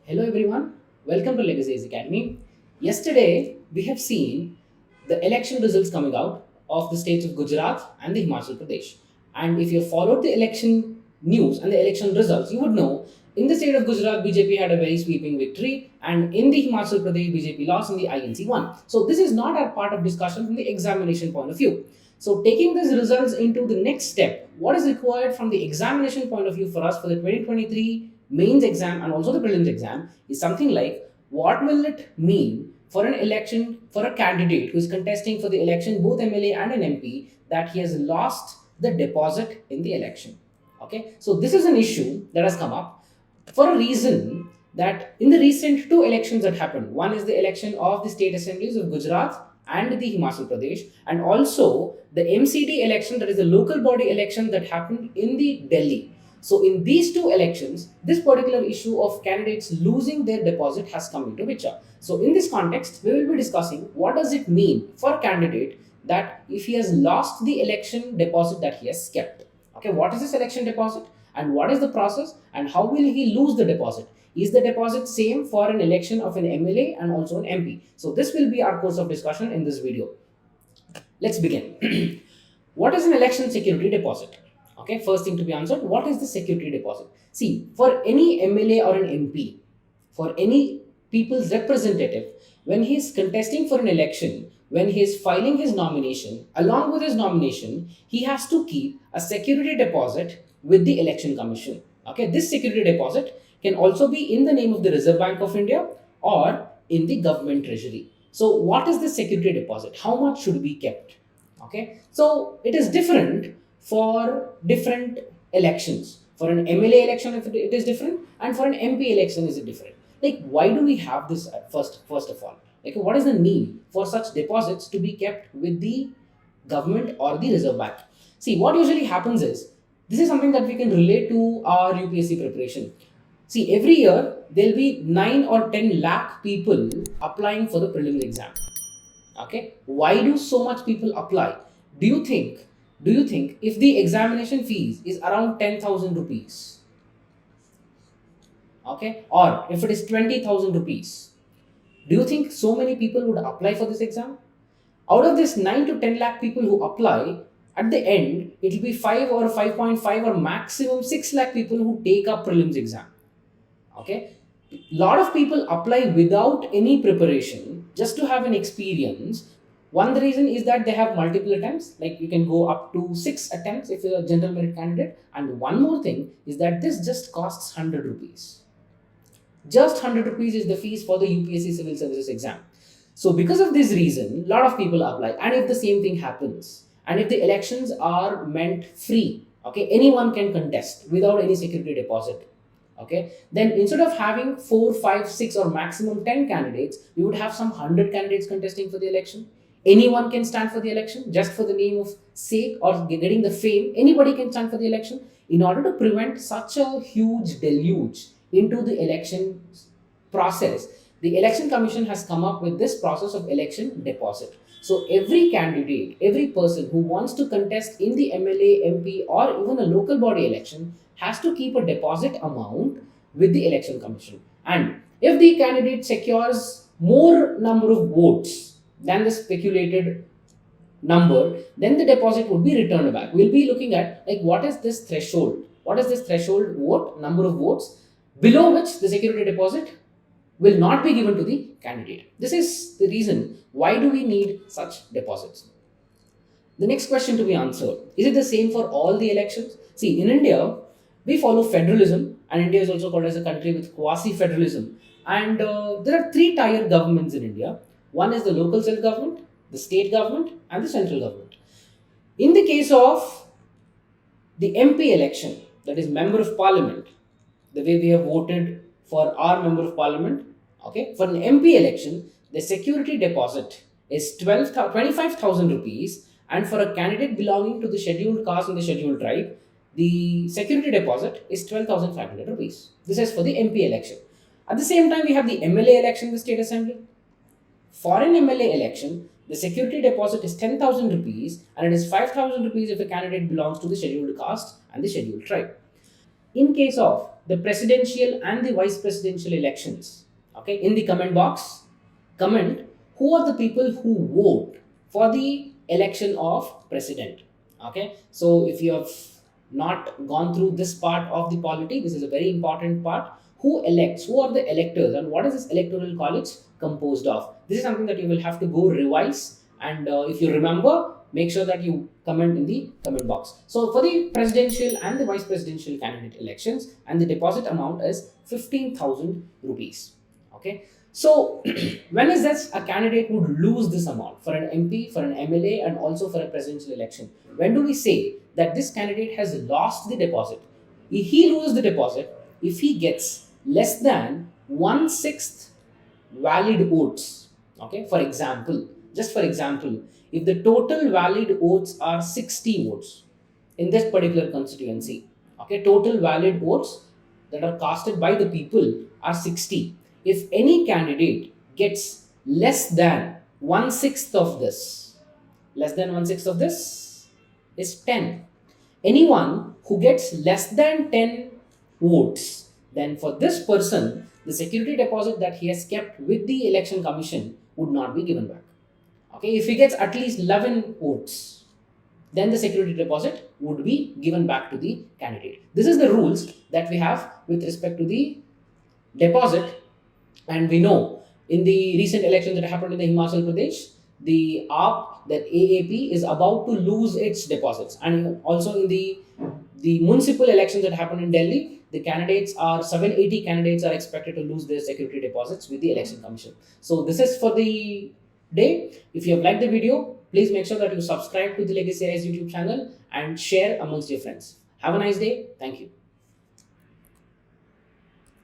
Hello everyone, welcome to Legacy Ace Academy. Yesterday we have seen the election results coming out of the states of Gujarat and the Himachal Pradesh. And if you followed the election news and the election results, you would know in the state of Gujarat BJP had a very sweeping victory, and in the Himachal Pradesh BJP lost and the INC won. So this is not a part of discussion from the examination point of view. So taking these results into the next step, what is required from the examination point of view for us for the 2023 mains exam and also the prelims exam is something like what will it mean for an election for a candidate who is contesting for the election both MLA and an MP that he has lost the deposit in the election. Okay, so this is an issue that has come up for a reason that in the recent two elections that happened, one is the election of the state assemblies of Gujarat and the Himachal Pradesh, and also the MCD election, that is the local body election that happened in the Delhi. So in these two elections, this particular issue of candidates losing their deposit has come into picture. So in this context, we will be discussing what does it mean for a candidate that if he has lost the election deposit that he has kept. Okay, what is this election deposit and what is the process and how will he lose the deposit? Is the deposit same for an election of an MLA and also an MP? So this will be our course of discussion in this video. Let's begin. What is an election security deposit? Okay, first thing to be answered, what is the security deposit? See, for any MLA or an MP, for any people's representative, when he is contesting for an election, when he is filing his nomination, along with his nomination, he has to keep a security deposit with the election commission. Okay, this security deposit can also be in the name of the Reserve Bank of India or in the government treasury. So what is the security deposit? How much should be kept? Okay, so it is different for different elections. For an MLA election, if it is different, and for an MP election, is it different? Like, why do we have this first of all? Like, what is the need for such deposits to be kept with the government or the Reserve Bank? See, what usually happens is, this is something that we can relate to our UPSC preparation. See, every year there'll be 9 or 10 lakh people applying for the prelims exam. Okay, why do so much people apply? Do you think if the examination fees is around 10,000 rupees, okay, or if it is 20,000 rupees, do you think so many people would apply for this exam? Out of this 9 to 10 lakh people who apply, at the end it will be 5 or 5.5 or maximum 6 lakh people who take up prelims exam. Okay, lot of people apply without any preparation just to have an experience. One the reason is that they have multiple attempts, like you can go up to 6 attempts if you're a general merit candidate. And one more thing is that this just costs 100 rupees. Just 100 rupees is the fees for the UPSC Civil Services exam. So because of this reason, a lot of people apply. And if the same thing happens, and if the elections are meant free, okay, anyone can contest without any security deposit. Okay, then instead of having 4, 5, 6 or maximum 10 candidates, we would have some 100 candidates contesting for the election. Anyone can stand for the election just for the name of sake or getting the fame. Anybody can stand for the election. In order to prevent such a huge deluge into the election process, the election commission has come up with this process of election deposit. So every candidate, every person who wants to contest in the MLA, MP or even a local body election has to keep a deposit amount with the election commission. And if the candidate secures more number of votes than the speculated number, then the deposit would be returned back. We'll be looking at like what is this threshold? What is this threshold vote, number of votes, below which the security deposit will not be given to the candidate. This is the reason why do we need such deposits. The next question to be answered, is it the same for all the elections? See, in India, we follow federalism, and India is also called as a country with quasi-federalism. And there are 3 tier governments in India. One is the local self-government, the state government, and the central government. In the case of the MP election, that is member of parliament, the way we have voted for our member of parliament, okay, for an MP election, the security deposit is 25,000 rupees, and for a candidate belonging to the scheduled caste and the scheduled tribe, the security deposit is 12,500 rupees. This is for the MP election. At the same time, we have the MLA election in the state assembly. For an MLA election, the security deposit is 10,000 rupees and it is 5,000 rupees if a candidate belongs to the scheduled caste and the scheduled tribe. in case of the presidential and the vice presidential elections, okay, in the comment box, comment who are the people who vote for the election of president. Okay, so if you have not gone through this part of the polity, this is a very important part. Who elects? Who are the electors? And what is this electoral college composed of? This is something that you will have to go revise. And if you remember, make sure that you comment in the comment box. So for the presidential and the vice presidential candidate elections, and the deposit amount is 15,000 rupees. Okay. So when is this a candidate would lose this amount for an MP, for an MLA, and also for a presidential election? When do we say that this candidate has lost the deposit? If he loses the deposit, if he gets less than 1/6 valid votes. Okay, for example, just for example, if the total valid votes are 60 votes in this particular constituency, okay, total valid votes that are casted by the people are 60. If any candidate gets less than 1/6 of this, less than 1/6 of this is 10. Anyone who gets less than 10 votes, then for this person, the security deposit that he has kept with the election commission would not be given back. Okay, if he gets at least 11 votes, then the security deposit would be given back to the candidate. This is the rules that we have with respect to the deposit. And we know in the recent elections that happened in the Himachal Pradesh, the AAP, that AAP, is about to lose its deposits. And also in the municipal elections that happened in Delhi, the candidates are 780 candidates are expected to lose their security deposits with the election commission. So this is for the day. If you have liked the video, please make sure that you subscribe to the Legacy IAS YouTube channel and share amongst your friends. Have a nice day. Thank you.